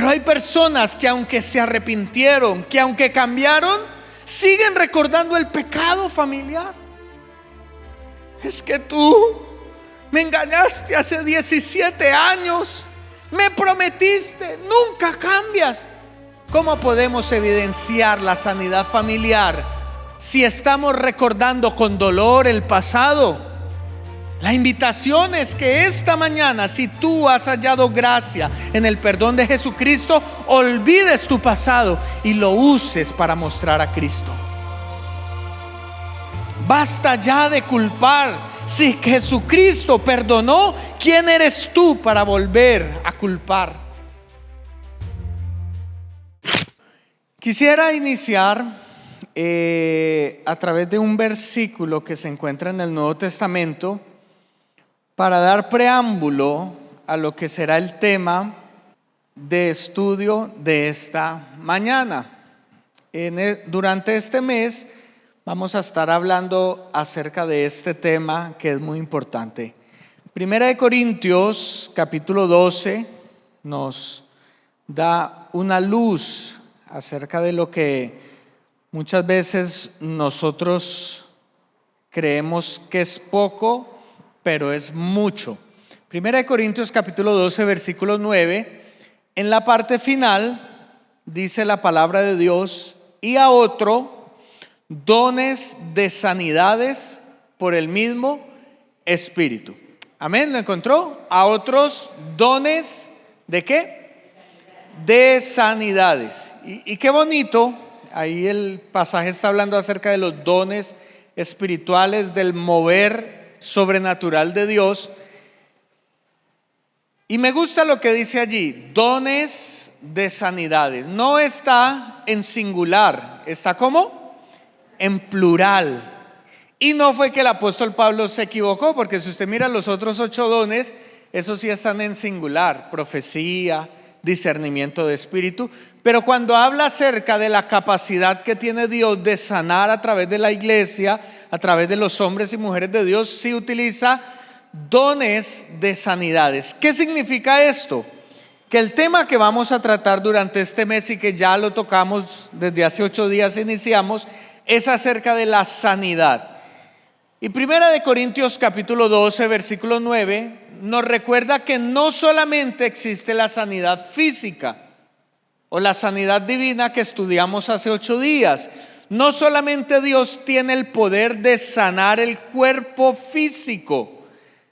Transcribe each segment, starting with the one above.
Pero hay personas que aunque se arrepintieron, que aunque cambiaron, siguen recordando el pecado familiar. Es que tú me engañaste hace 17 años, me prometiste, nunca cambias. ¿Cómo podemos evidenciar la sanidad familiar si estamos recordando con dolor el pasado? La invitación es que esta mañana, si tú has hallado gracia en el perdón de Jesucristo, olvides tu pasado y lo uses para mostrar a Cristo. Basta ya de culpar. Si Jesucristo perdonó, ¿quién eres tú para volver a culpar? Quisiera iniciar a través de un versículo que se encuentra en el Nuevo Testamento para dar preámbulo a lo que será el tema de estudio de esta mañana. Durante este mes vamos a estar hablando acerca de este tema que es muy importante. Primera de Corintios capítulo 12 nos da una luz acerca de lo que muchas veces nosotros creemos que es poco, pero es mucho. Primera de Corintios capítulo 12 versículo 9, en la parte final dice la palabra de Dios: y a otro dones de sanidades por el mismo Espíritu. Amén, ¿lo encontró? A otros dones ¿de qué? De sanidades. Y qué bonito, ahí el pasaje está hablando acerca de los dones espirituales, del mover sobrenatural de Dios. Y me gusta lo que dice allí: dones de sanidades. No está en singular, está como en plural. Y no fue que el apóstol Pablo se equivocó, porque si usted mira los otros 8 dones, esos sí están en singular: profecía, discernimiento de espíritu. Pero cuando habla acerca de la capacidad que tiene Dios de sanar a través de la iglesia, a través de los hombres y mujeres de Dios, sí utiliza dones de sanidades. ¿Qué significa esto? Que el tema que vamos a tratar durante este mes, y que ya lo tocamos desde hace 8 días iniciamos, es acerca de la sanidad. Y Primera de Corintios capítulo 12 versículo 9 nos recuerda que no solamente existe la sanidad física o la sanidad divina que estudiamos hace 8 días. No solamente Dios tiene el poder de sanar el cuerpo físico,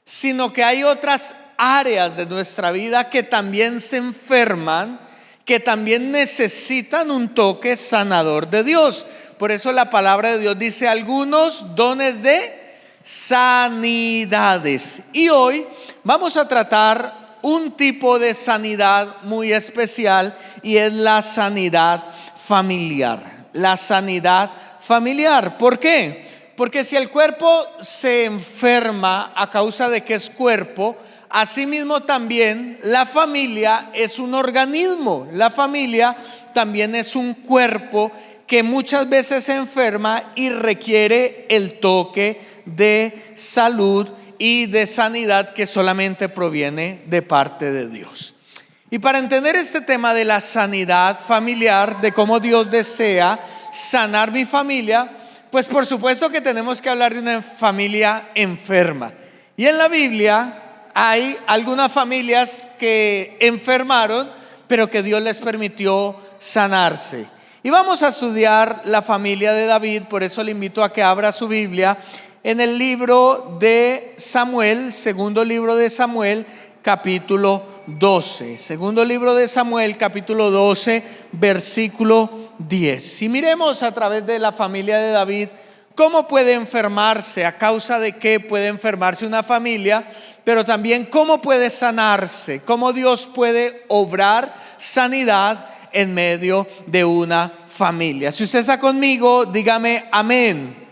sino que hay otras áreas de nuestra vida que también se enferman, que también necesitan un toque sanador de Dios. Por eso la palabra de Dios dice: algunos dones de sanidades. Y hoy vamos a tratar un tipo de sanidad muy especial, y es la sanidad familiar. La sanidad familiar. ¿Por qué? Porque si el cuerpo se enferma a causa de que es cuerpo, asimismo también la familia es un organismo. La familia también es un cuerpo que muchas veces se enferma y requiere el toque de salud y de sanidad que solamente proviene de parte de Dios. Y para entender este tema de la sanidad familiar, de cómo Dios desea sanar mi familia, pues por supuesto que tenemos que hablar de una familia enferma. Y en la Biblia hay algunas familias que enfermaron, pero que Dios les permitió sanarse. Y vamos a estudiar la familia de David. Por eso le invito a que abra su Biblia en el libro de Samuel, segundo libro de Samuel, capítulo 12. Segundo libro de Samuel, capítulo 12, versículo 10. Y miremos a través de la familia de David cómo puede enfermarse, a causa de qué puede enfermarse una familia, pero también cómo puede sanarse, cómo Dios puede obrar sanidad en medio de una familia. Si usted está conmigo, dígame amén.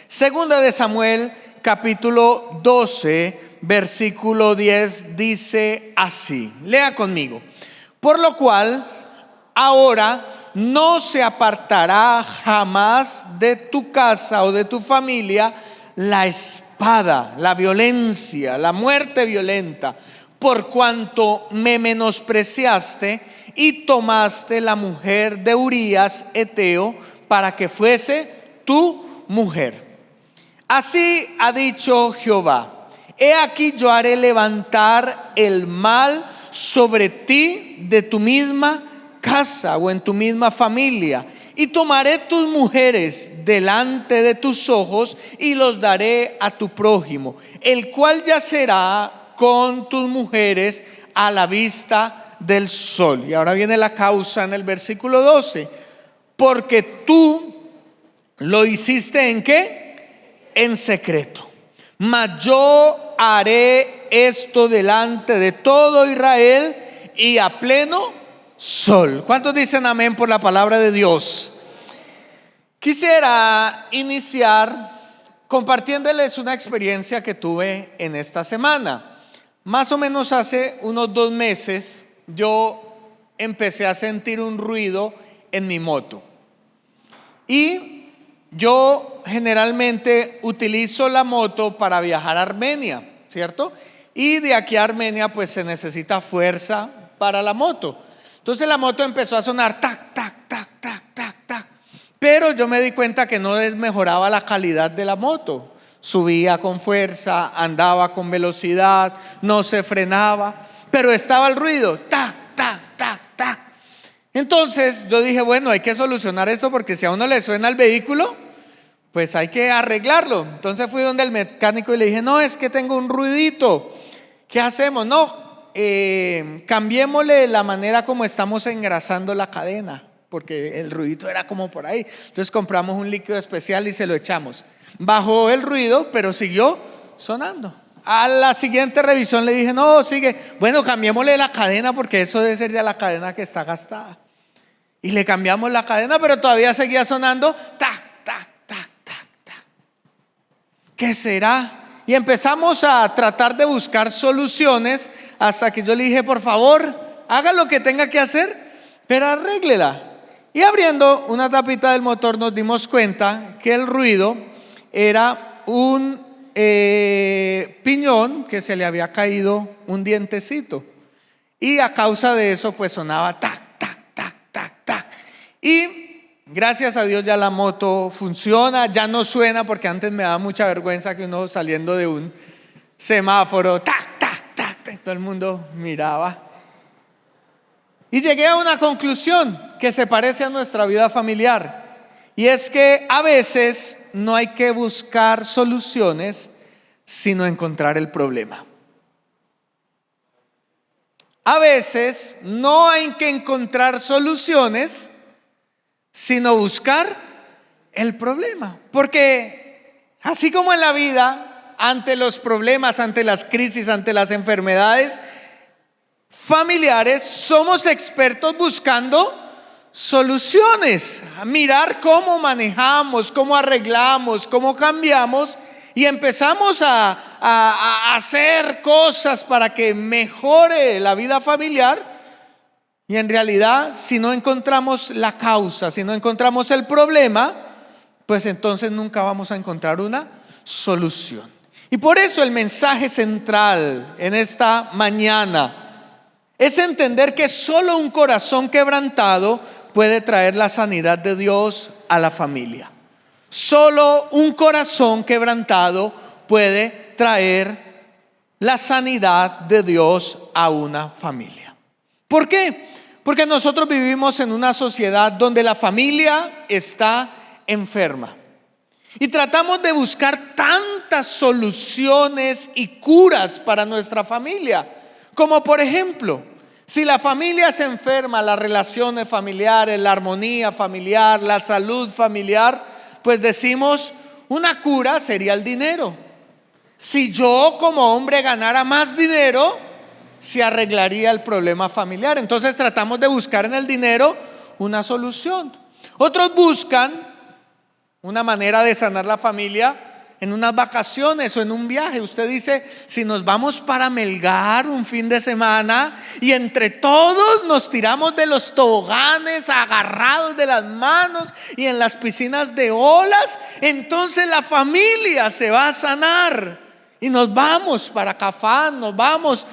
Segunda de Samuel, capítulo 12, versículo 10 dice así, lea conmigo: por lo cual ahora no se apartará jamás de tu casa o de tu familia la espada, la violencia, la muerte violenta, por cuanto me menospreciaste y tomaste la mujer de Urías Eteo para que fuese tu mujer. Así ha dicho Jehová: he aquí yo haré levantar el mal sobre ti de tu misma casa o en tu misma familia, y tomaré tus mujeres delante de tus ojos y los daré a tu prójimo, el cual yacerá con tus mujeres a la vista del sol. Y ahora viene la causa en el versículo 12: porque tú lo hiciste ¿en qué? En secreto. Mas yo haré esto delante de todo Israel y a pleno sol. ¿Cuántos dicen amén por la palabra de Dios? Quisiera iniciar compartiéndoles una experiencia que tuve en esta semana. Más o menos hace unos 2 meses yo empecé a sentir un ruido en mi moto. Y yo generalmente utilizo la moto para viajar a Armenia, ¿cierto? Y de aquí a Armenia pues se necesita fuerza para la moto. Entonces la moto empezó a sonar tac, tac, tac, tac, tac, tac. Pero yo me di cuenta que no desmejoraba la calidad de la moto. Subía con fuerza, andaba con velocidad, no se frenaba, pero estaba el ruido, tac, tac, tac, tac. Entonces yo dije, bueno, hay que solucionar esto, porque si a uno le suena el vehículo, pues hay que arreglarlo. Entonces fui donde el mecánico y le dije, no, es que tengo un ruidito, ¿qué hacemos? No, cambiémosle la manera como estamos engrasando la cadena, porque el ruidito era como por ahí. Entonces compramos un líquido especial y se lo echamos. Bajó el ruido, pero siguió sonando. A la siguiente revisión le dije, no, sigue. Bueno, cambiémosle la cadena, porque eso debe ser ya la cadena que está gastada. Y le cambiamos la cadena, pero todavía seguía sonando tac, tac, tac, tac, tac. ¿Qué será? Y empezamos a tratar de buscar soluciones, hasta que yo le dije, por favor, haga lo que tenga que hacer, pero arréglela. Y abriendo una tapita del motor nos dimos cuenta que el ruido era un piñón que se le había caído un dientecito, y a causa de eso pues sonaba tac, tac, tac, tac, tac. Y gracias a Dios ya la moto funciona, ya no suena, porque antes me daba mucha vergüenza que uno saliendo de un semáforo tac, tac, tac, tac, todo el mundo miraba. Y llegué a una conclusión que se parece a nuestra vida familiar. Y es que a veces no hay que buscar soluciones, sino encontrar el problema. A veces no hay que encontrar soluciones, sino buscar el problema. Porque así como en la vida, ante los problemas, ante las crisis, ante las enfermedades familiares, somos expertos buscando soluciones, a mirar cómo manejamos, cómo arreglamos, cómo cambiamos, y empezamos a hacer cosas para que mejore la vida familiar. Y en realidad, si no encontramos la causa, si no encontramos el problema, pues entonces nunca vamos a encontrar una solución. Y por eso el mensaje central en esta mañana es entender que solo un corazón quebrantado puede traer la sanidad de Dios a la familia. Solo un corazón quebrantado puede traer la sanidad de Dios a una familia. ¿Por qué? Porque nosotros vivimos en una sociedad donde la familia está enferma. Y tratamos de buscar tantas soluciones y curas para nuestra familia. Como por ejemplo, si la familia se enferma, las relaciones familiares, la armonía familiar, la salud familiar, pues decimos, una cura sería el dinero. Si yo como hombre ganara más dinero, se arreglaría el problema familiar. Entonces tratamos de buscar en el dinero una solución. Otros buscan una manera de sanar la familia en unas vacaciones o en un viaje. Usted dice, si nos vamos para Melgar un fin de semana y entre todos nos tiramos de los toboganes agarrados de las manos y en las piscinas de olas, entonces la familia se va a sanar. Y nos vamos para Cafán, nos vamos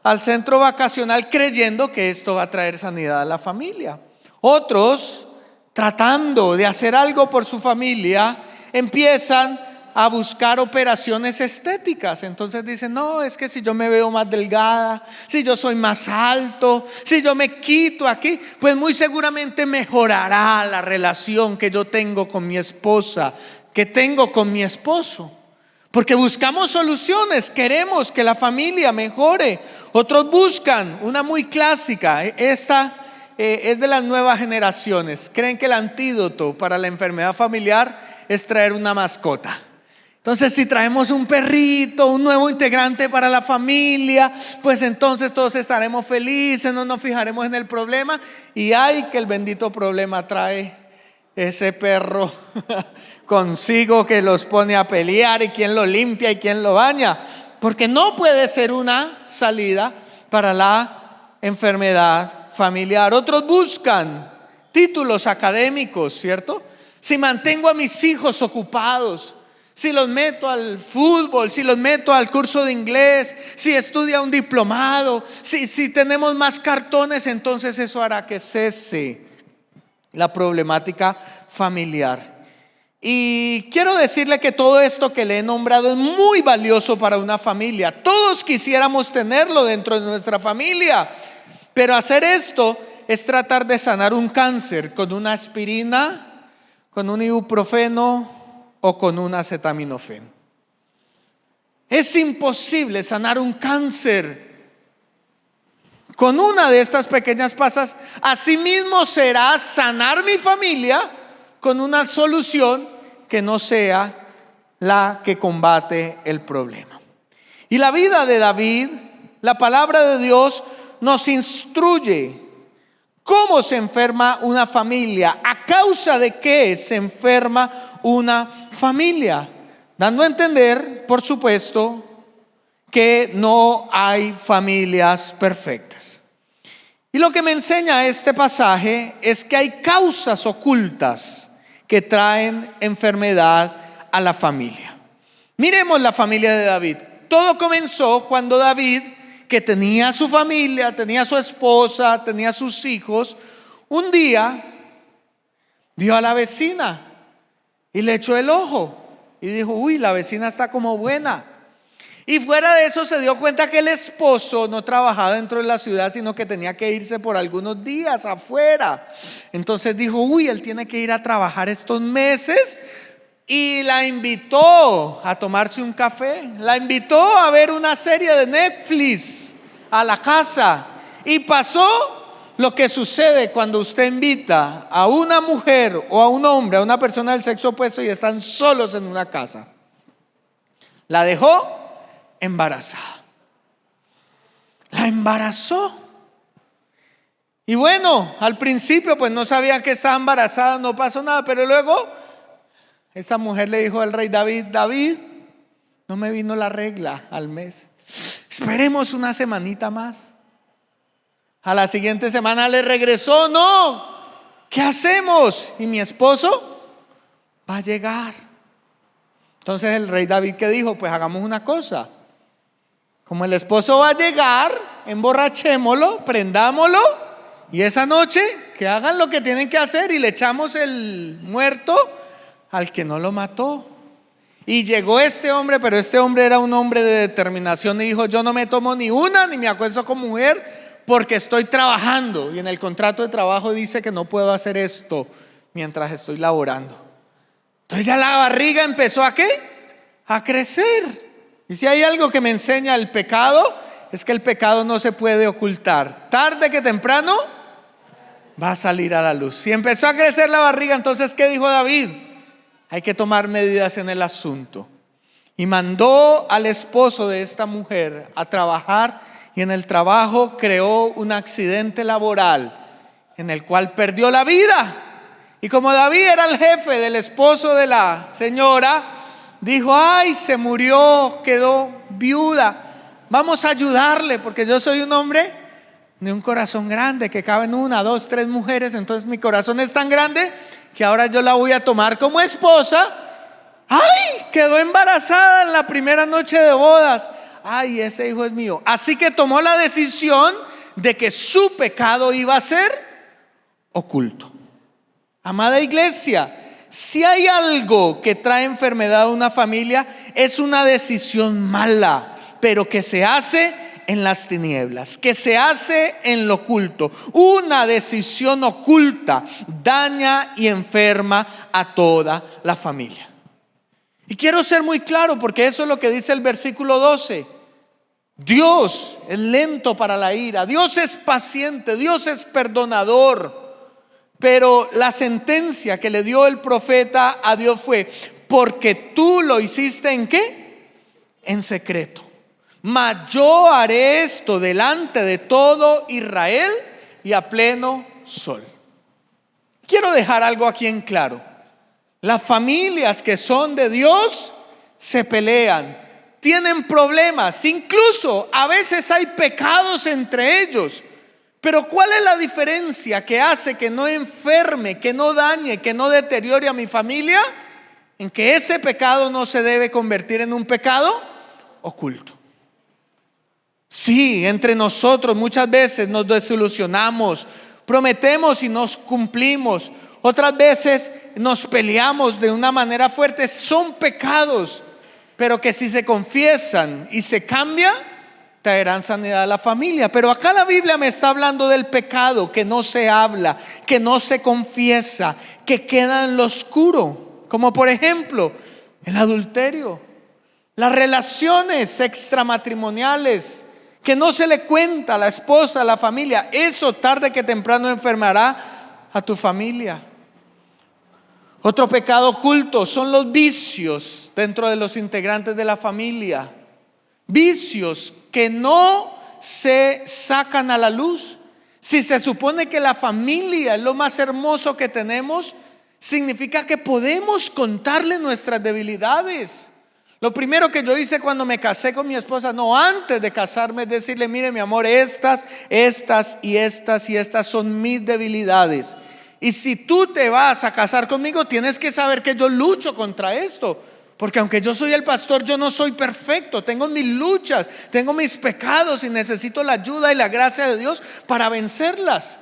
al centro vacacional creyendo que esto va a traer sanidad a la familia. Otros, tratando de hacer algo por su familia, empiezan a buscar operaciones estéticas. Entonces dicen, no, es que si yo me veo más delgada, si yo soy más alto, si yo me quito aquí, pues muy seguramente mejorará la relación que yo tengo con mi esposa, que tengo con mi esposo. Porque buscamos soluciones, queremos que la familia mejore. Otros buscan una muy clásica, esta es de las nuevas generaciones. Creen que el antídoto para la enfermedad familiar es traer una mascota. Entonces, si traemos un perrito, un nuevo integrante para la familia, pues entonces todos estaremos felices, no nos fijaremos en el problema. Y ay, que el bendito problema trae ese perro consigo, que los pone a pelear, y quién lo limpia y quién lo baña, porque no puede ser una salida para la enfermedad familiar. Otros buscan títulos académicos, ¿cierto? Si mantengo a mis hijos ocupados, si los meto al fútbol, si los meto al curso de inglés, si estudia un diplomado, si tenemos más cartones, entonces eso hará que cese la problemática familiar. Y quiero decirle que todo esto que le he nombrado es muy valioso para una familia. Todos quisiéramos tenerlo dentro de nuestra familia, pero hacer esto es tratar de sanar un cáncer con una aspirina, con un ibuprofeno o con un acetaminofén. Es imposible sanar un cáncer con una de estas pequeñas pasas. Asimismo será sanar mi familia con una solución que no sea la que combate el problema. Y la vida de David, la palabra de Dios nos instruye cómo se enferma una familia, a causa de qué se enferma una familia, dando a entender, por supuesto, que no hay familias perfectas. Y lo que me enseña este pasaje es que hay causas ocultas que traen enfermedad a la familia. Miremos la familia de David. Todo comenzó cuando David, que tenía su familia, tenía su esposa, tenía sus hijos, un día vio a la vecina y le echó el ojo y dijo, uy, la vecina está como buena. Y fuera de eso se dio cuenta que el esposo no trabajaba dentro de la ciudad, sino que tenía que irse por algunos días afuera. Entonces dijo, uy, él tiene que ir a trabajar estos meses. Y la invitó a tomarse un café, la invitó a ver una serie de Netflix a la casa. Y pasó lo que sucede cuando usted invita a una mujer o a un hombre, a una persona del sexo opuesto, y están solos en una casa. La dejó embarazada. La embarazó. Y bueno, al principio pues no sabía que estaba embarazada, no pasó nada, pero luego esa mujer le dijo al rey David, David, no me vino la regla al mes, esperemos una semanita más. A la siguiente semana le regresó, no, ¿qué hacemos? Y mi esposo va a llegar. Entonces el rey David, ¿qué dijo? Pues hagamos una cosa, como el esposo va a llegar, emborrachémoslo, prendámoslo, y esa noche que hagan lo que tienen que hacer y le echamos el muerto al que no lo mató. Y llegó este hombre, pero este hombre era un hombre de determinación, y dijo, yo no me tomo ni una ni me acuesto con mujer porque estoy trabajando, y en el contrato de trabajo dice que no puedo hacer esto mientras estoy laborando. Entonces ya la barriga empezó ¿a qué? A crecer. Y si hay algo que me enseña el pecado, es que el pecado no se puede ocultar. Tarde que temprano va a salir a la luz. Y empezó a crecer la barriga. Entonces, ¿qué dijo David? Hay que tomar medidas en el asunto. Y mandó al esposo de esta mujer a trabajar, y en el trabajo creó un accidente laboral en el cual perdió la vida. Y como David era el jefe del esposo de la señora, dijo, ay, se murió, quedó viuda, vamos a ayudarle, porque yo soy un hombre de un corazón grande que caben 1, 2, 3 mujeres. Entonces mi corazón es tan grande que ahora yo la voy a tomar como esposa. Ay, quedó embarazada en la primera noche de bodas. ay, ese hijo es mío. Así que tomó la decisión de que su pecado iba a ser oculto. Amada iglesia, si hay algo que trae enfermedad a una familia, es una decisión mala, pero que se hace en las tinieblas, que se hace en lo oculto. Una decisión oculta daña y enferma a toda la familia. Y quiero ser muy claro, porque eso es lo que dice el versículo 12. Dios es lento para la ira, Dios es paciente, Dios es perdonador. Pero la sentencia que le dio el profeta a Dios fue: porque tú lo hiciste ¿en qué? En secreto. Mas yo haré esto delante de todo Israel y a pleno sol. Quiero dejar algo aquí en claro. Las familias que son de Dios se pelean, tienen problemas, incluso a veces hay pecados entre ellos. Pero ¿cuál es la diferencia que hace que no enferme, que no dañe, que no deteriore a mi familia? En que ese pecado no se debe convertir en un pecado oculto. Sí, entre nosotros muchas veces nos desilusionamos, prometemos y nos cumplimos. Otras veces nos peleamos de una manera fuerte. Son pecados, pero que si se confiesan y se cambian, traerán sanidad a la familia. Pero acá la Biblia me está hablando del pecado que no se habla, que no se confiesa, que queda en lo oscuro, como por ejemplo el adulterio, las relaciones extramatrimoniales que no se le cuenta a la esposa, a la familia. Eso tarde que temprano enfermará a tu familia. Otro pecado oculto son los vicios dentro de los integrantes de la familia. Vicios que no se sacan a la luz. Si se supone que la familia es lo más hermoso que tenemos, significa que podemos contarle nuestras debilidades. Lo primero que yo hice cuando me casé con mi esposa, no, antes de casarme, es decirle: mire mi amor, estas son mis debilidades. Y si tú te vas a casar conmigo, tienes que saber que yo lucho contra esto. Porque aunque yo soy el pastor, yo no soy perfecto. Tengo mis luchas, tengo mis pecados y necesito la ayuda y la gracia de Dios para vencerlas.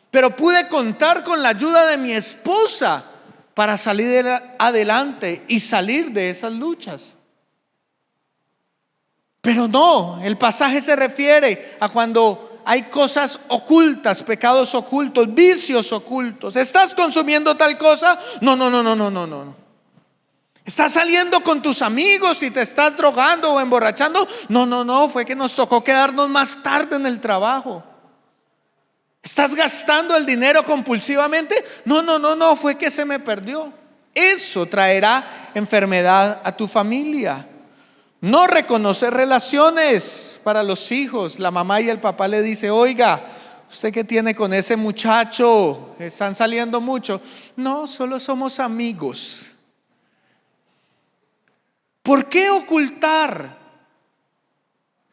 Pero pude contar con la ayuda de mi esposa para salir adelante y salir de esas luchas. Pero no, el pasaje se refiere a cuando hay cosas ocultas, pecados ocultos, vicios ocultos. ¿Estás consumiendo tal cosa? No. ¿Estás saliendo con tus amigos y te estás drogando o emborrachando? No, fue que nos tocó quedarnos más tarde en el trabajo. ¿Estás gastando el dinero compulsivamente? No, fue que se me perdió. Eso traerá enfermedad a tu familia. No reconocer relaciones para los hijos. La mamá y el papá le dice: oiga, ¿usted qué tiene con ese muchacho? ¿Están saliendo mucho? No, solo somos amigos. ¿Por qué ocultar?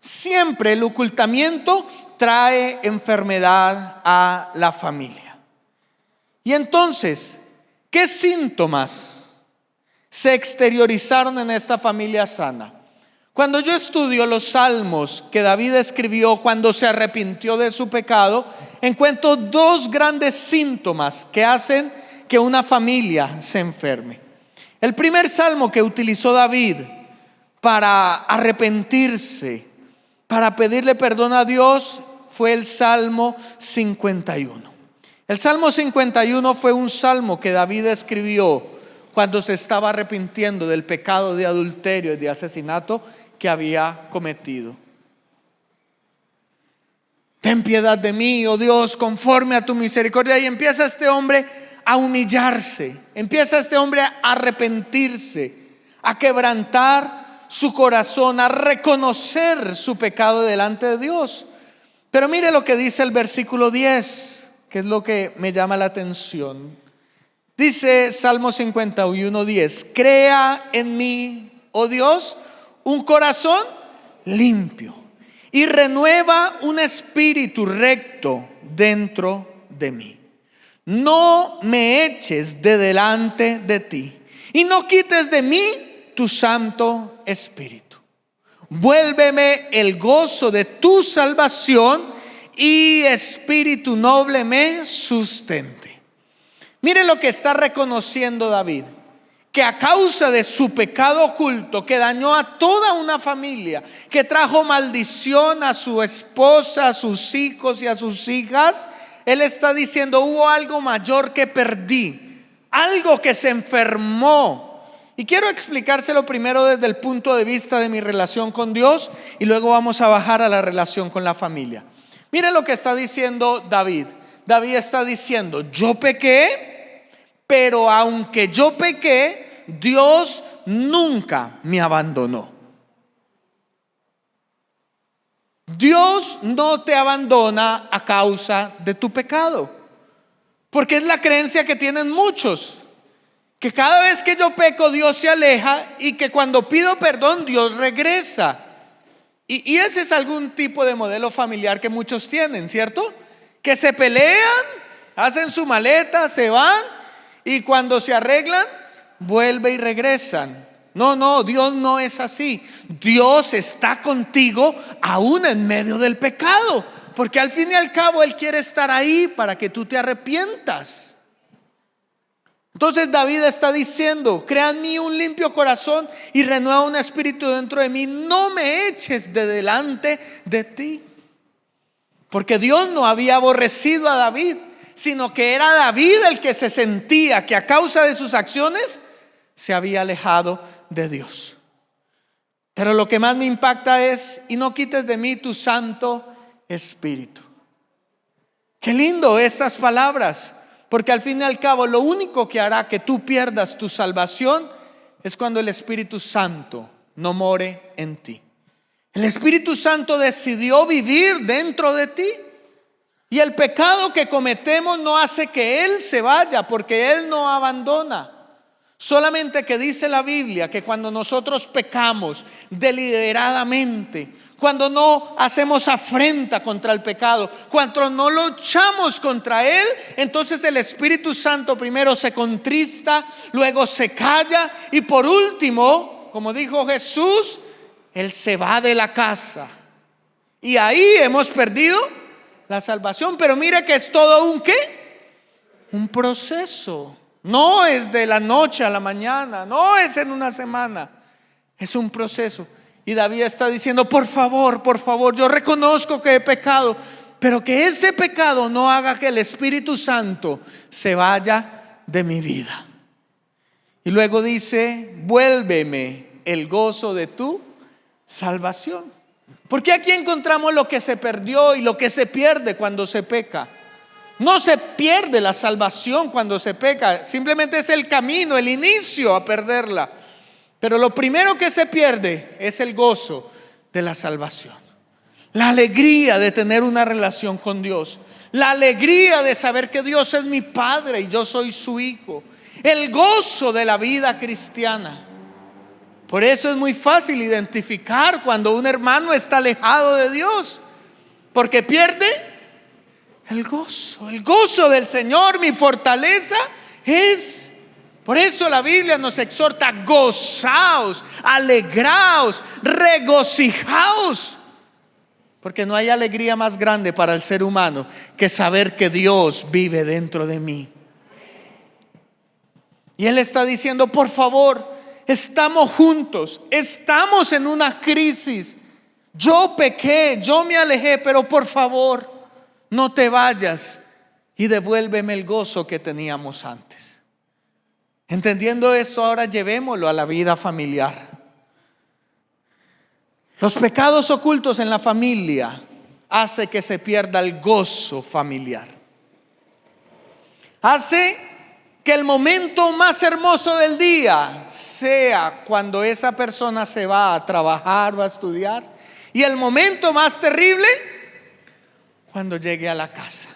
Siempre el ocultamiento trae enfermedad a la familia. Y entonces, ¿qué síntomas se exteriorizaron en esta familia sana? Cuando yo estudio los salmos que David escribió cuando se arrepintió de su pecado, encuentro dos grandes síntomas que hacen que una familia se enferme. El primer salmo que utilizó David para arrepentirse, para pedirle perdón a Dios, fue el Salmo 51. El Salmo 51 fue un salmo que David escribió cuando se estaba arrepintiendo del pecado de adulterio y de asesinato que había cometido. Ten piedad de mí, oh Dios, conforme a tu misericordia. Y empieza este hombre a humillarse, empieza este hombre a arrepentirse, a quebrantar su corazón, a reconocer su pecado delante de Dios. Pero mire lo que dice el versículo 10, que es lo que me llama la atención. Dice Salmo 51:10: crea en mí, oh Dios, un corazón limpio y renueva un espíritu recto dentro de mí. No me eches de delante de ti y no quites de mí tu Santo Espíritu. Vuélveme el gozo de tu salvación y espíritu noble me sustente. Mire lo que está reconociendo David, que a causa de su pecado oculto que dañó a toda una familia, que trajo maldición a su esposa, a sus hijos y a sus hijas, él está diciendo: hubo algo mayor que perdí, algo que se enfermó. Y quiero explicárselo primero desde el punto de vista de mi relación con Dios, y luego vamos a bajar a la relación con la familia. Mire lo que está diciendo David. David está diciendo: yo pequé, pero aunque yo pequé, Dios nunca me abandonó. Dios no te abandona a causa de tu pecado, porque es la creencia que tienen muchos, que cada vez que yo peco Dios se aleja, y que cuando pido perdón Dios regresa. Y ese es algún tipo de modelo familiar que muchos tienen, ¿cierto? Que se pelean, hacen su maleta, se van, y cuando se arreglan vuelve y regresan. No, Dios no es así. Dios está contigo aún en medio del pecado, porque al fin y al cabo Él quiere estar ahí para que tú te arrepientas. Entonces David está diciendo: crea en mí un limpio corazón y renueva un espíritu dentro de mí. No me eches de delante de ti. Porque Dios no había aborrecido a David, sino que era David el que se sentía que a causa de sus acciones se había alejado de Dios. Pero lo que más me impacta es: y no quites de mí tu Santo Espíritu. Qué lindo estas palabras, porque al fin y al cabo lo único que hará que tú pierdas tu salvación es cuando el Espíritu Santo no more en ti. El Espíritu Santo decidió vivir dentro de ti, y el pecado que cometemos no hace que Él se vaya, porque Él no abandona. Solamente que dice la Biblia que cuando nosotros pecamos deliberadamente, cuando no hacemos afrenta contra el pecado, cuando no luchamos contra él, entonces el Espíritu Santo primero se contrista, luego se calla, y por último, como dijo Jesús, Él se va de la casa. Y ahí hemos perdido la salvación. Pero mire que es todo un ¿qué? Un proceso. No es de la noche a la mañana, no es en una semana, es un proceso. Y David está diciendo: por favor, yo reconozco que he pecado, pero que ese pecado no haga que el Espíritu Santo se vaya de mi vida. Y luego dice: vuélveme el gozo de tu salvación. Porque aquí encontramos lo que se perdió y lo que se pierde cuando se peca. No se pierde la salvación cuando se peca, simplemente es el camino, el inicio a perderla. Pero lo primero que se pierde es el gozo de la salvación, la alegría de tener una relación con Dios, la alegría de saber que Dios es mi Padre y yo soy su hijo, el gozo de la vida cristiana. Por eso es muy fácil identificar cuando un hermano está alejado de Dios, porque pierde el gozo del Señor, mi fortaleza es. Por eso la Biblia nos exhorta: gozaos, alegraos, regocijaos. Porque no hay alegría más grande para el ser humano que saber que Dios vive dentro de mí. Y Él está diciendo: por favor, estamos juntos, estamos en una crisis. Yo pequé, yo me alejé, pero por favor, no te vayas y devuélveme el gozo que teníamos antes. Entendiendo esto, ahora llevémoslo a la vida familiar. Los pecados ocultos en la familia hace que se pierda el gozo familiar. Hace que el momento más hermoso del día sea cuando esa persona se va a trabajar o a estudiar, y el momento más terrible cuando llegue a la casa.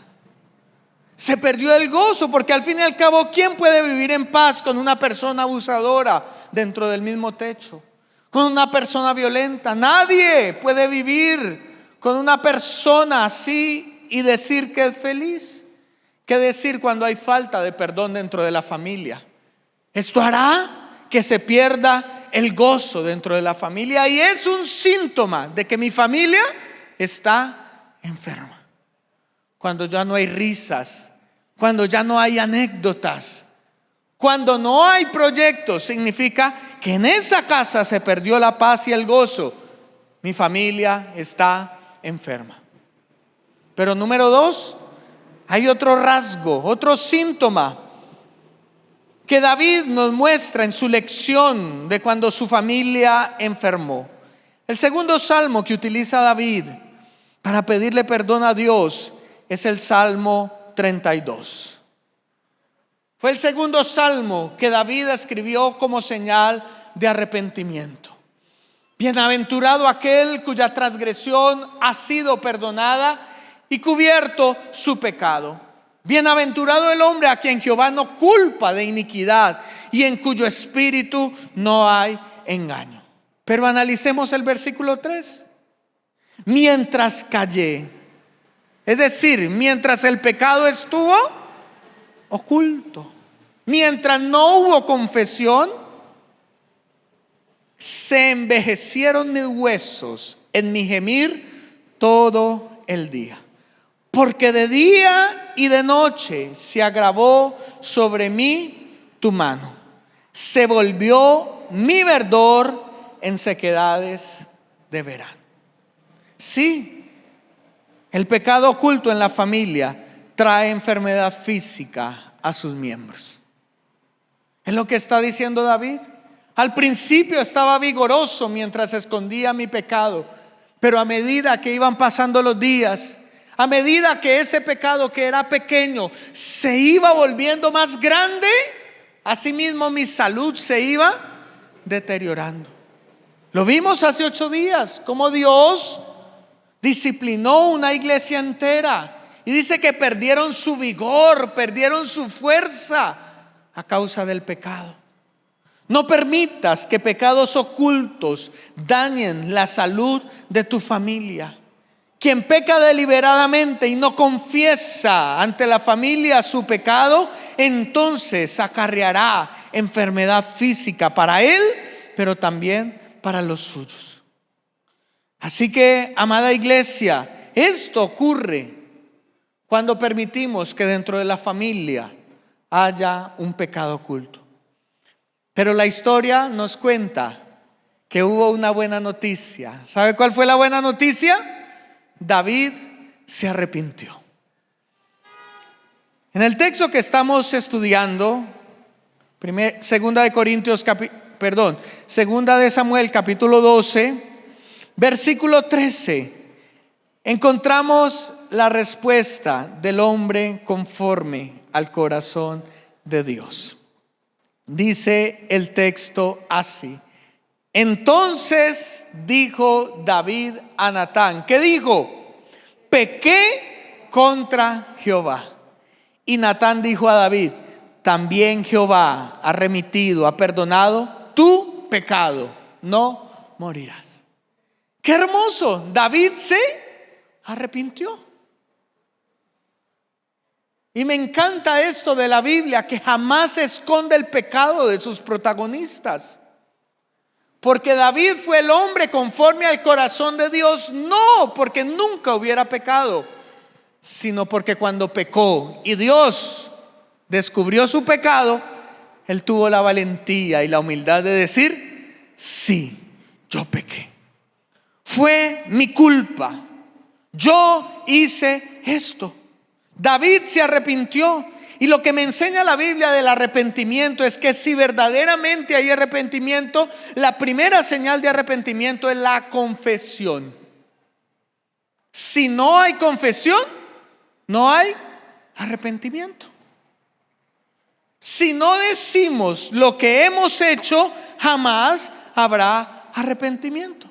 Se perdió el gozo, porque al fin y al cabo, ¿quién puede vivir en paz con una persona abusadora dentro del mismo techo? Con una persona violenta. Nadie puede vivir con una persona así y decir que es feliz. ¿Qué decir cuando hay falta de perdón dentro de la familia? Esto hará que se pierda el gozo dentro de la familia, y es un síntoma de que mi familia está enferma. Cuando ya no hay risas, cuando ya no hay anécdotas, cuando no hay proyectos, significa que en esa casa se perdió la paz y el gozo. Mi familia está enferma. Pero número 2, hay otro rasgo, otro síntoma que David nos muestra en su lección de cuando su familia enfermó. El segundo salmo que utiliza David para pedirle perdón a Dios es el Salmo 32. Fue el segundo salmo que David escribió como señal de arrepentimiento. Bienaventurado aquel cuya transgresión ha sido perdonada y cubierto su pecado. Bienaventurado el hombre a quien Jehová no culpa de iniquidad y en cuyo espíritu no hay engaño. Pero analicemos el versículo 3. Mientras callé, es decir, mientras el pecado estuvo oculto, mientras no hubo confesión, se envejecieron mis huesos en mi gemir todo el día. Porque de día y de noche se agravó sobre mí tu mano. Se volvió mi verdor en sequedades de verano. Sí, el pecado oculto en la familia trae enfermedad física a sus miembros. Es lo que está diciendo David. Al principio estaba vigoroso mientras escondía mi pecado, pero a medida que iban pasando los días, a medida que ese pecado que era pequeño se iba volviendo más grande, asimismo mi salud se iba deteriorando. Lo vimos hace 8 días, como Dios disciplinó una iglesia entera. Y dice que perdieron su vigor, perdieron su fuerza a causa del pecado. No permitas que pecados ocultos dañen la salud de tu familia. Quien peca deliberadamente y no confiesa ante la familia su pecado, entonces acarreará enfermedad física para él, pero también para los suyos. Así que, amada iglesia, esto ocurre cuando permitimos que dentro de la familia haya un pecado oculto. Pero la historia nos cuenta que hubo una buena noticia. ¿Sabe cuál fue la buena noticia? David se arrepintió. En el texto que estamos estudiando, segunda de Samuel capítulo 12, versículo 13, encontramos la respuesta del hombre conforme al corazón de Dios. Dice el texto así: entonces dijo David a Natán, ¿qué dijo? Pequé contra Jehová. Y Natán dijo a David, también Jehová ha remitido, ha perdonado tu pecado, no morirás. Qué hermoso, David se arrepintió. Y me encanta esto de la Biblia, que jamás esconde el pecado de sus protagonistas. Porque David fue el hombre conforme al corazón de Dios, no porque nunca hubiera pecado, sino porque cuando pecó y Dios descubrió su pecado, él tuvo la valentía y la humildad de decir, sí, yo pequé. Fue mi culpa. Yo hice esto. David se arrepintió. Y lo que me enseña la Biblia del arrepentimiento es que si verdaderamente hay arrepentimiento, la primera señal de arrepentimiento es la confesión. Si no hay confesión, no hay arrepentimiento. Si no decimos lo que hemos hecho, jamás habrá arrepentimiento.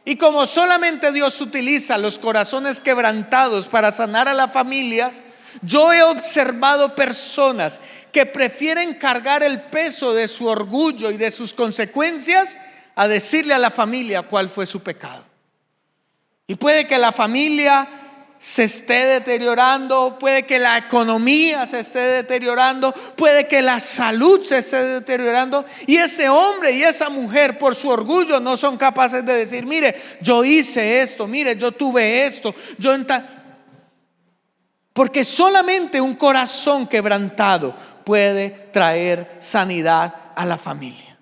Y como solamente Dios utiliza los corazones quebrantados para sanar a las familias, yo he observado personas que prefieren cargar el peso de su orgullo y de sus consecuencias a decirle a la familia cuál fue su pecado. Y puede que la familia se esté deteriorando, puede que la economía se esté deteriorando, puede que la salud se esté deteriorando, y ese hombre y esa mujer por su orgullo no son capaces de decir: mire, yo hice esto, mire, yo tuve esto, porque solamente un corazón quebrantado puede traer sanidad a la familia.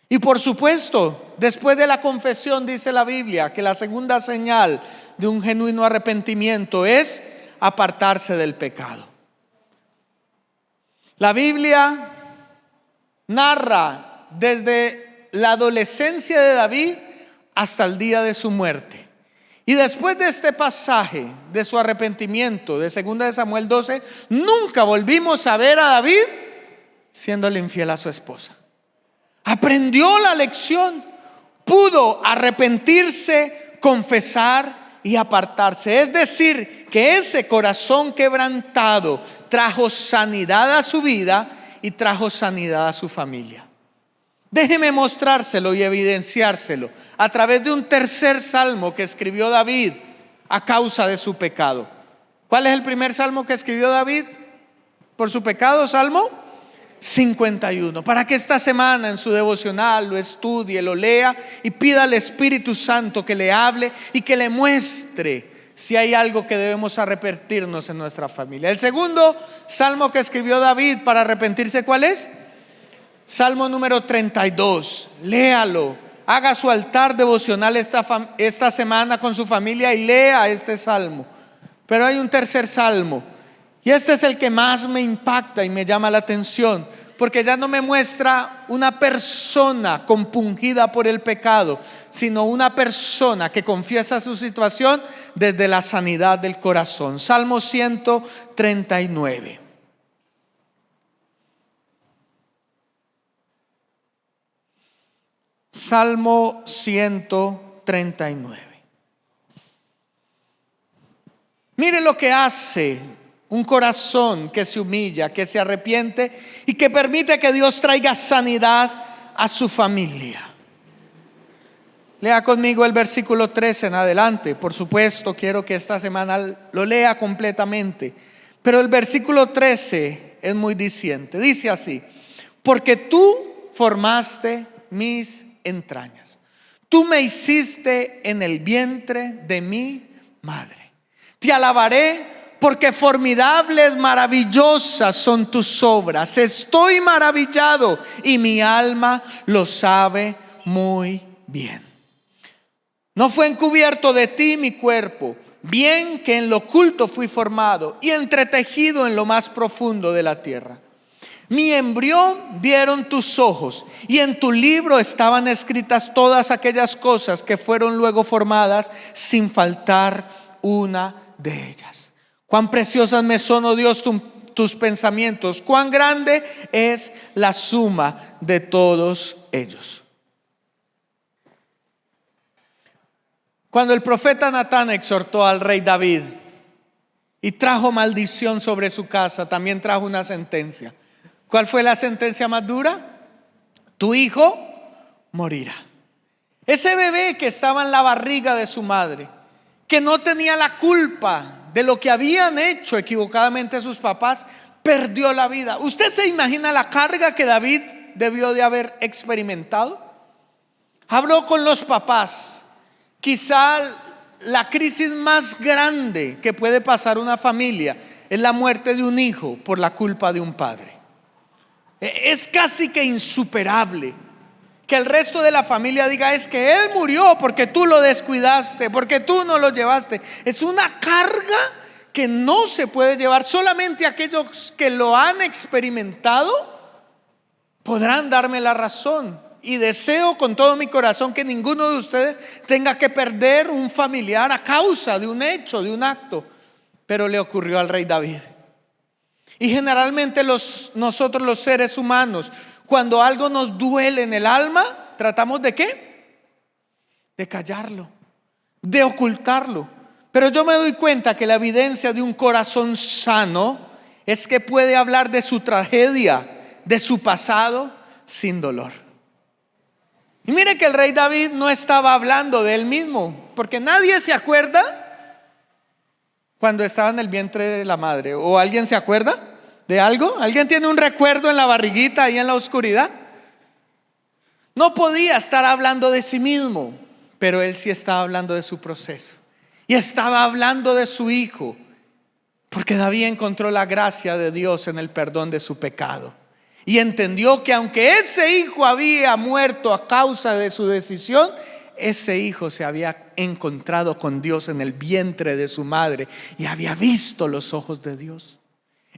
Y por supuesto, después de la confesión, dice la Biblia que la segunda señal de un genuino arrepentimiento es apartarse del pecado. La Biblia narra desde la adolescencia de David hasta el día de su muerte. Y después de este pasaje de su arrepentimiento de 2 de Samuel 12, nunca volvimos a ver a David siéndole infiel a su esposa. Aprendió la lección, pudo arrepentirse, confesar y apartarse. Es decir, que ese corazón quebrantado trajo sanidad a su vida y trajo sanidad a su familia. Déjeme mostrárselo y evidenciárselo a través de un tercer salmo que escribió David a causa de su pecado. ¿Cuál es el primer salmo que escribió David por su pecado? Salmo 51. Para que esta semana en su devocional lo estudie, lo lea y pida al Espíritu Santo que le hable y que le muestre si hay algo que debemos arrepentirnos en nuestra familia. El segundo salmo que escribió David para arrepentirse, ¿cuál es? Salmo número 32. Léalo, haga su altar devocional esta semana con su familia y lea este salmo. Pero hay un tercer salmo, y este es el que más me impacta y me llama la atención, porque ya no me muestra una persona compungida por el pecado, sino una persona que confiesa su situación desde la sanidad del corazón. Salmo 139. Salmo 139. Mire lo que hace un corazón que se humilla, que se arrepiente y que permite que Dios traiga sanidad a su familia. Lea conmigo el versículo 13 en adelante. Por supuesto, quiero que esta semana lo lea completamente, pero el versículo 13 es muy diciente. Dice así: porque tú formaste mis entrañas, tú me hiciste en el vientre de mi madre. Te alabaré porque formidables, maravillosas son tus obras. Estoy maravillado y mi alma lo sabe muy bien. No fue encubierto de ti mi cuerpo, bien que en lo oculto fui formado y entretejido en lo más profundo de la tierra. Mi embrión vieron tus ojos, y en tu libro estaban escritas todas aquellas cosas que fueron luego formadas, sin faltar una de ellas. Cuán preciosas me son, oh Dios, tus pensamientos, cuán grande es la suma de todos ellos. Cuando el profeta Natán exhortó al rey David y trajo maldición sobre su casa, también trajo una sentencia. ¿Cuál fue la sentencia más dura? Tu hijo morirá. Ese bebé que estaba en la barriga de su madre, que no tenía la culpa de lo que habían hecho equivocadamente sus papás, perdió la vida. ¿Usted se imagina la carga que David debió de haber experimentado? Habló con los papás. Quizá la crisis más grande que puede pasar una familia es la muerte de un hijo por la culpa de un padre. Es casi que insuperable que el resto de la familia diga: es que él murió porque tú lo descuidaste, porque tú no lo llevaste. Es una carga que no se puede llevar. Solamente aquellos que lo han experimentado podrán darme la razón. Y deseo con todo mi corazón que ninguno de ustedes tenga que perder un familiar a causa de un hecho, de un acto. Pero le ocurrió al rey David. Y generalmente nosotros los seres humanos, cuando algo nos duele en el alma, tratamos ¿de qué? De callarlo, de ocultarlo. Pero yo me doy cuenta que la evidencia de un corazón sano es que puede hablar de su tragedia, de su pasado, sin dolor. Y mire que el rey David no estaba hablando de él mismo, porque nadie se acuerda cuando estaba en el vientre de la madre? ¿O alguien se acuerda de algo? ¿Alguien tiene un recuerdo en la barriguita, ahí en la oscuridad? No podía estar hablando de sí mismo, pero él sí estaba hablando de su proceso. Y estaba hablando de su hijo, porque David encontró la gracia de Dios en el perdón de su pecado. Y entendió que aunque ese hijo había muerto a causa de su decisión, ese hijo se había encontrado con Dios en el vientre de su madre y había visto los ojos de Dios.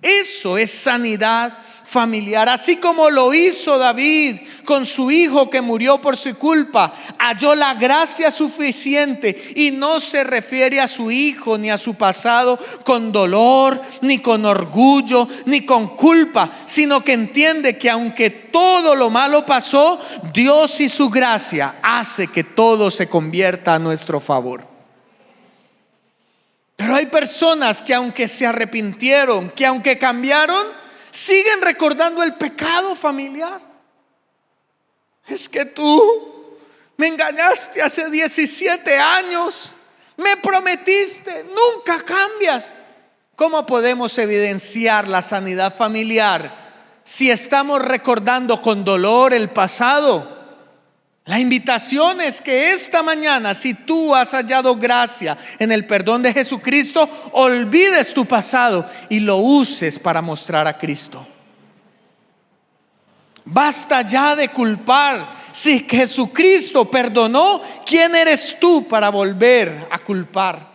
Eso es sanidad familiar. Así como lo hizo David con su hijo que murió por su culpa, halló la gracia suficiente y no se refiere a su hijo ni a su pasado con dolor, ni con orgullo, ni con culpa, sino que entiende que aunque todo lo malo pasó, Dios y su gracia hace que todo se convierta a nuestro favor. Pero hay personas que aunque se arrepintieron, que aunque cambiaron, siguen recordando el pecado familiar. Es que tú me engañaste hace 17 años, me prometiste, nunca cambias. ¿Cómo podemos evidenciar la sanidad familiar si estamos recordando con dolor el pasado? La invitación es que esta mañana, si tú has hallado gracia en el perdón de Jesucristo, olvides tu pasado y lo uses para mostrar a Cristo. Basta ya de culpar. Si Jesucristo perdonó, ¿quién eres tú para volver a culpar?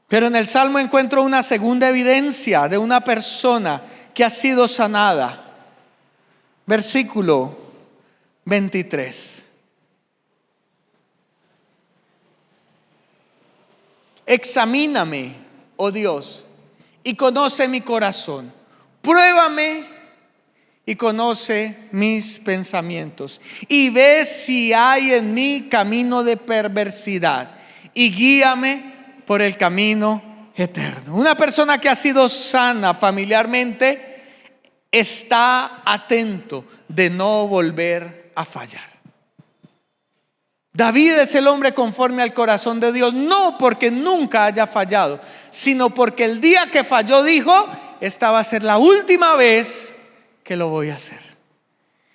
Pero en el Salmo encuentro una segunda evidencia de una persona que ha sido sanada. Versículo 23. Examíname, oh Dios, y conoce mi corazón. Pruébame y conoce mis pensamientos. Y ve si hay en mí camino de perversidad. Y guíame por el camino eterno. Una persona que ha sido sana familiarmente está atento de no volver a fallar. David es el hombre conforme al corazón de Dios, no porque nunca haya fallado, sino porque el día que falló dijo: esta va a ser la última vez que lo voy a hacer.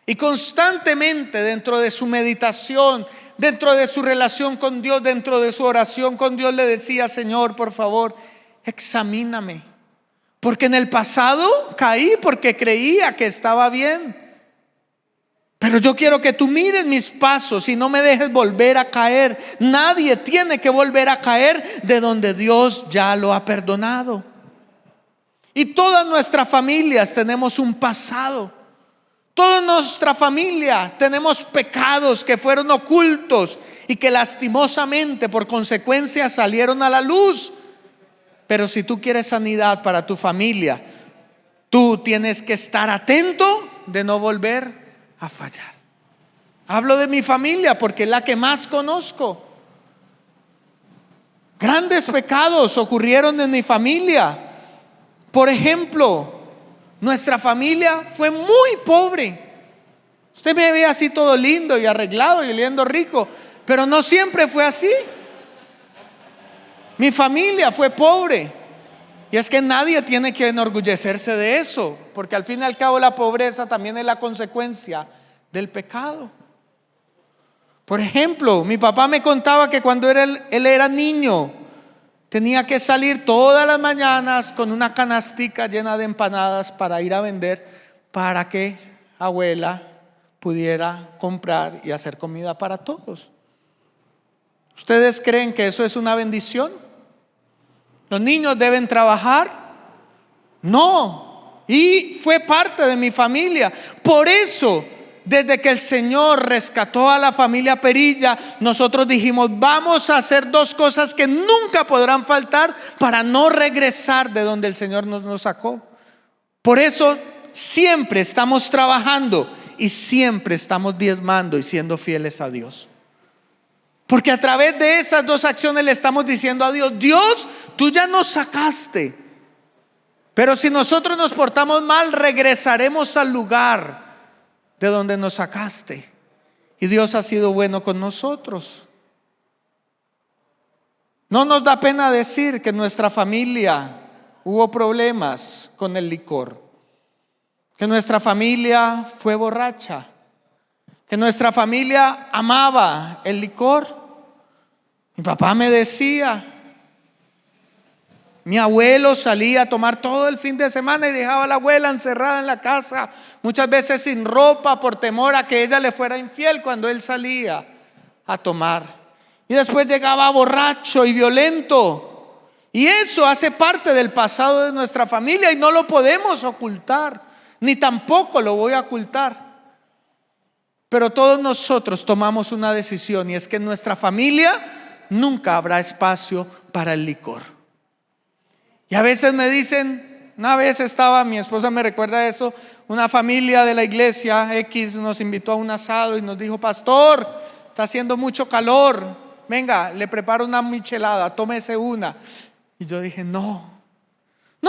Y constantemente dentro de su meditación, dentro de su relación con Dios, dentro de su oración con Dios, le decía: Señor, por favor, examíname. Porque en el pasado caí porque creía que estaba bien. Pero yo quiero que tú mires mis pasos y no me dejes volver a caer. Nadie tiene que volver a caer de donde Dios ya lo ha perdonado. Y todas nuestras familias tenemos un pasado. Toda nuestra familia tenemos pecados que fueron ocultos y que lastimosamente por consecuencia salieron a la luz. Pero si tú quieres sanidad para tu familia, tú tienes que estar atento de no volver a fallar. Hablo de mi familia porque es la que más conozco. Grandes pecados ocurrieron en mi familia. Por ejemplo, nuestra familia fue muy pobre. Usted me ve así todo lindo y arreglado y oliendo rico, pero no siempre fue así. Mi familia fue pobre. Y es que nadie tiene que enorgullecerse de eso, porque al fin y al cabo la pobreza también es la consecuencia del pecado. Por ejemplo, mi papá me contaba que cuando él era niño, tenía que salir todas las mañanas con una canastica llena de empanadas para ir a vender, para que abuela pudiera comprar y hacer comida para todos. ¿Ustedes creen que eso es una bendición? ¿Los niños deben trabajar? No. Y fue parte de mi familia. Por eso, desde que el Señor rescató a la familia Perilla, nosotros dijimos: vamos a hacer dos cosas que nunca podrán faltar para no regresar de donde el Señor nos sacó. Por eso siempre estamos trabajando y siempre estamos diezmando y siendo fieles a Dios. Porque a través de esas dos acciones le estamos diciendo a Dios: Dios, tú ya nos sacaste, pero si nosotros nos portamos mal, regresaremos al lugar de donde nos sacaste. Y Dios ha sido bueno con nosotros. No nos da pena decir que en nuestra familia hubo problemas con el licor, que nuestra familia fue borracha, que nuestra familia amaba el licor. Mi papá me decía, mi abuelo salía a tomar todo el fin de semana y dejaba a la abuela encerrada en la casa, muchas veces sin ropa por temor a que ella le fuera infiel cuando él salía a tomar. Y después llegaba borracho y violento. Y eso hace parte del pasado de nuestra familia y no lo podemos ocultar, ni tampoco lo voy a ocultar. Pero todos nosotros tomamos una decisión, y es que en nuestra familia nunca habrá espacio para el licor. Y a veces me dicen, una vez estaba, mi esposa me recuerda eso, una familia de la iglesia X nos invitó a un asado y nos dijo: pastor, está haciendo mucho calor, venga, le preparo una michelada, tómese una. Y yo dije, no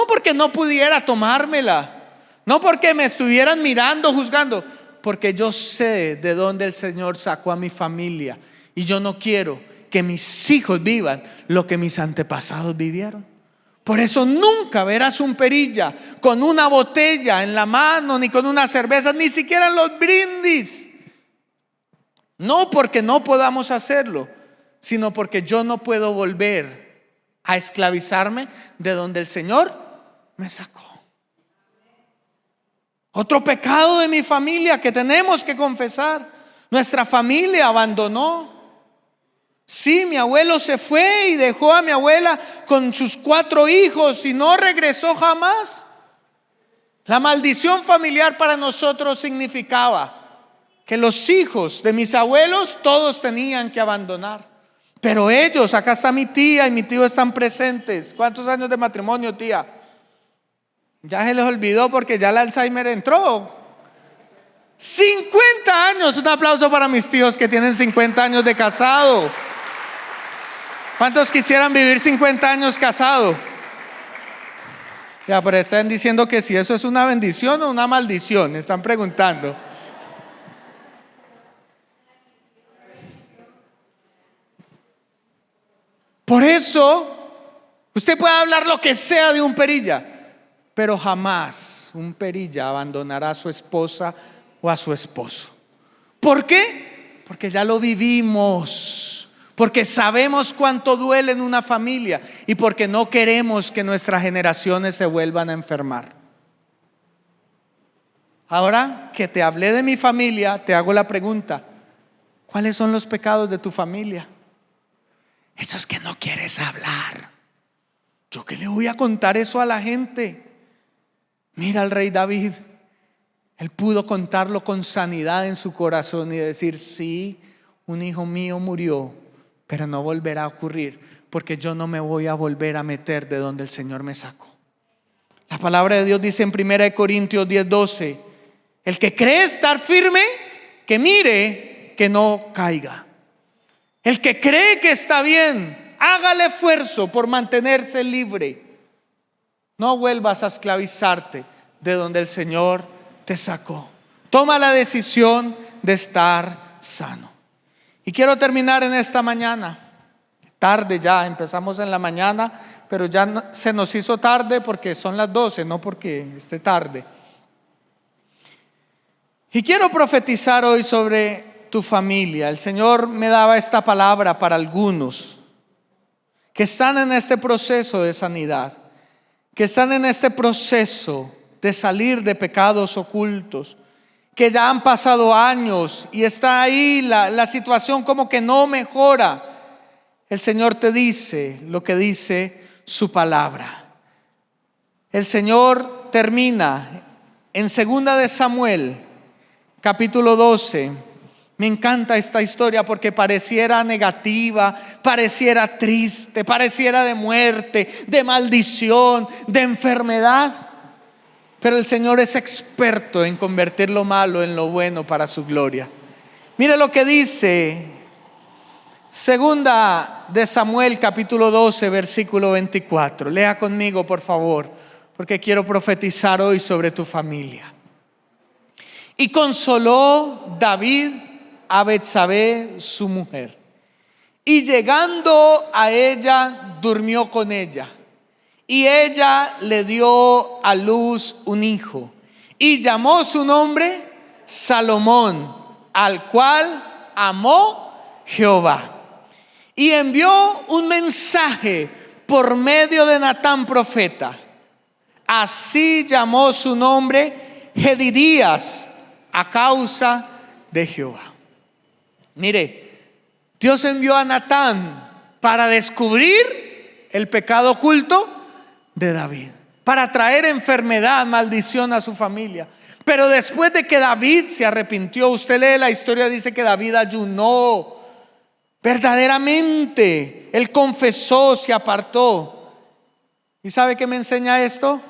porque no pudiera tomármela, no porque me estuvieran mirando, juzgando, porque yo sé de dónde el Señor sacó a mi familia, y yo no quiero que mis hijos vivan lo que mis antepasados vivieron. Por eso nunca verás un perilla con una botella en la mano, ni con una cerveza, ni siquiera en los brindis. No porque no podamos hacerlo, sino porque yo no puedo volver a esclavizarme de donde el Señor me sacó. Otro pecado de mi familia que tenemos que confesar: nuestra familia abandonó. Sí, mi abuelo se fue y dejó a mi abuela con sus 4 hijos y no regresó jamás. La maldición familiar para nosotros significaba que los hijos de mis abuelos todos tenían que abandonar. Pero ellos, acá está mi tía y mi tío están presentes. ¿Cuántos años de matrimonio, tía? Ya se les olvidó porque ya el Alzheimer entró. 50 años, un aplauso para mis tíos que tienen 50 años de casado. ¿Cuántos quisieran vivir 50 años casado? Ya, pero están diciendo que si eso es una bendición o una maldición, están preguntando. Por eso, usted puede hablar lo que sea de un perilla, pero jamás un perilla abandonará a su esposa o a su esposo. ¿Por qué? Porque ya lo vivimos, porque sabemos cuánto duele en una familia y porque no queremos que nuestras generaciones se vuelvan a enfermar. Ahora que te hablé de mi familia, te hago la pregunta: ¿cuáles son los pecados de tu familia? Esos que no quieres hablar. ¿Yo qué le voy a contar eso a la gente? Mira al rey David, él pudo contarlo con sanidad en su corazón y decir: sí, un hijo mío murió, pero no volverá a ocurrir, porque yo no me voy a volver a meter de donde el Señor me sacó. La palabra de Dios dice en 1 Corintios 10:12: el que cree estar firme, que mire que no caiga. El que cree que está bien, haga el esfuerzo por mantenerse libre. No vuelvas a esclavizarte de donde el Señor te sacó. Toma la decisión de estar sano. Y quiero terminar en esta mañana. Tarde ya, empezamos en la mañana, pero ya se nos hizo tarde porque son las 12, no porque esté tarde. Y quiero profetizar hoy sobre tu familia. El Señor me daba esta palabra para algunos que están en este proceso de sanidad, que están en este proceso de salir de pecados ocultos, que ya han pasado años y está ahí la situación como que no mejora. El Señor te dice lo que dice su palabra. El Señor termina en 2 de Samuel capítulo 12. Me encanta esta historia porque pareciera negativa, pareciera triste, pareciera de muerte, de maldición, de enfermedad. Pero el Señor es experto en convertir lo malo en lo bueno para su gloria. Mire lo que dice 2 de Samuel capítulo 12 versículo 24. Lea conmigo, por favor, porque quiero profetizar hoy sobre tu familia. Y consoló David a Betsabé su mujer, y llegando a ella, durmió con ella. Y ella le dio a luz un hijo, y llamó su nombre Salomón, al cual amó Jehová. Y envió un mensaje por medio de Natán profeta. Así llamó su nombre Jedidías, a causa de Jehová. Mire, Dios envió a Natán para descubrir el pecado oculto de David, para traer enfermedad, maldición a su familia. Pero después de que David se arrepintió, usted lee la historia, dice que David ayunó verdaderamente, él confesó, se apartó. ¿Y sabe qué me enseña esto?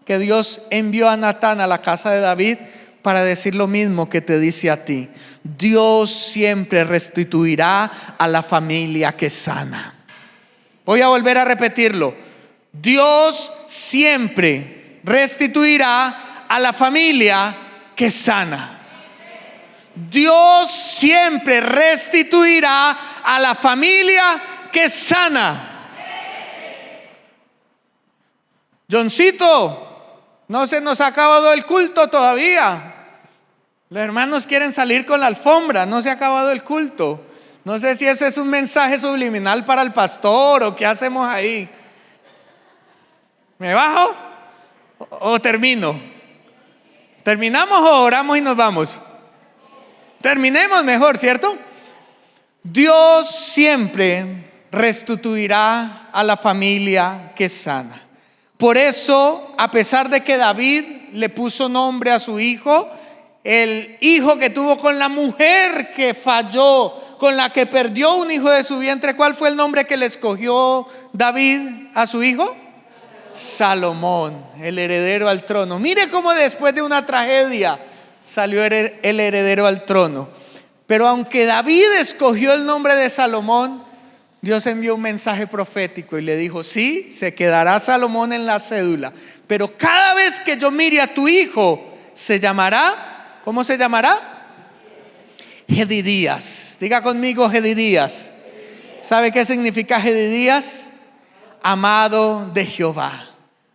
Que Dios envió a Natán a la casa de David para decir lo mismo que te dice a ti. Dios siempre restituirá a la familia que sana. Voy a volver a repetirlo. Dios siempre restituirá a la familia que sana. Dios siempre restituirá a la familia que sana. Johncito, no se nos ha acabado el culto todavía. Los hermanos quieren salir con la alfombra, no se ha acabado el culto. No sé si ese es un mensaje subliminal para el pastor o qué hacemos ahí. ¿Me bajo o termino? ¿Terminamos o oramos y nos vamos? Terminemos mejor, ¿cierto? Dios siempre restituirá a la familia que sana. Por eso, a pesar de que David le puso nombre a su hijo, el hijo que tuvo con la mujer que falló, con la que perdió un hijo de su vientre, ¿cuál fue el nombre que le escogió David a su hijo? Salomón, el heredero al trono. Mire cómo después de una tragedia salió el heredero al trono. Pero aunque David escogió el nombre de Salomón, Dios envió un mensaje profético y le dijo: sí, se quedará Salomón en la cédula, pero cada vez que yo mire a tu hijo, se llamará, ¿cómo se llamará? Jedidías. Diga conmigo, Jedidías. ¿Sabe qué significa Jedidías? Amado de Jehová,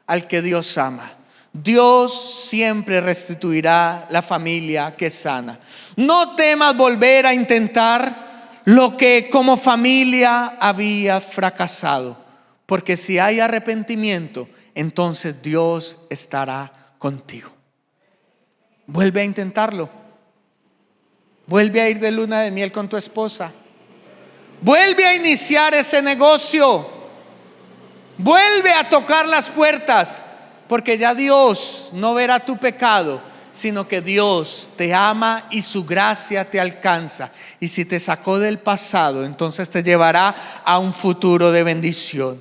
al que Dios ama. Dios siempre restituirá la familia que sana. No temas volver a intentar lo que como familia había fracasado, porque si hay arrepentimiento, entonces Dios estará contigo. Vuelve a intentarlo. Vuelve a ir de luna de miel con tu esposa. Vuelve a iniciar ese negocio. Vuelve a tocar las puertas, porque ya Dios no verá tu pecado, sino que Dios te ama y su gracia te alcanza. Y si te sacó del pasado, entonces te llevará a un futuro de bendición.